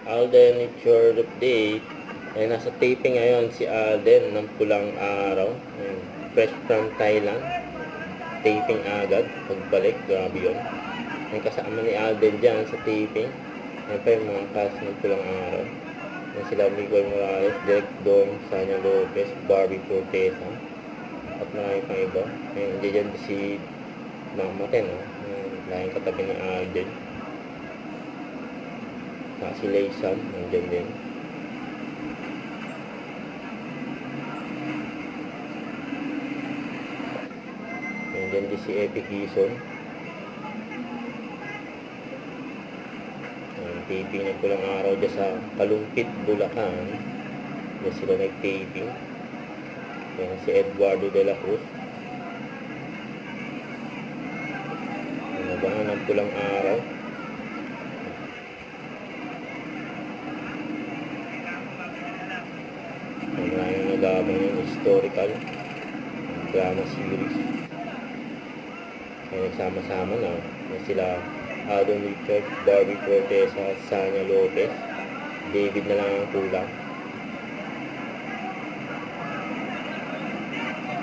Alden, it's your update. Ay, nasa taping ngayon si Alden ng Pulang Araw. Ayun, fresh from Thailand. Taping agad. Pagbalik, grabe yun. Ay, kasama ni Alden dyan sa taping. Ayun pa yung mga cast ng Pulang Araw. Ayun sila Miguel Morales, Derek Dong, Sanya Lopez, Barbie Cortesa. At marami pang iba. Ayun, dyan si Mamaten, no? Lahing katabi ni Alden. Si Laysam, nandiyan din. Nandiyan din si Epic Gison. Taping ng Pulang Araw dyan sa Kalumpit, Bulacan. Dyan sila nag-taping. Yan si Eduardo de la Cruz. Nabangan ng Pulang Araw. Maraming nagabang yung historical drama series. Kaya nagsama-sama na sila Alden Richards, Barbie Cortesa, Sanya Lopez. David na lang ang kulang.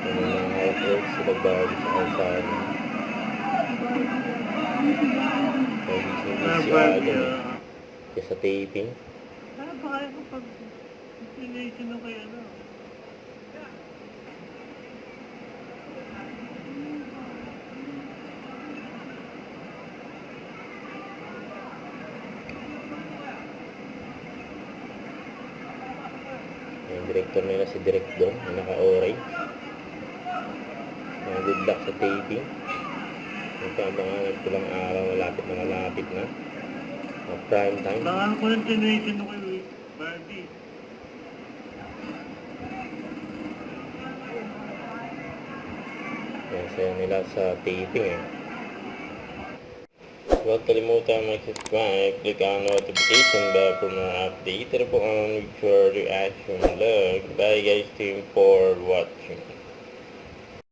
Yung mga households sila Barbie sa Alsana. Kaya si Alden sa taping. Ano ba kaya kapag destination na kaya na? Yung director nila si Direk Dong, na naka-oray. Good luck sa taping. Ito ang mga Pulang Araw, malapit na. Prime time. Baka ko ng destination na kayo, Barbie. Yan, saya nila sa taping eh. Huwag kalimutan mag-subscribe, click ang notification bell for more update. Ito po ang With Your Reaction Vlog. Bye guys, team, for watching.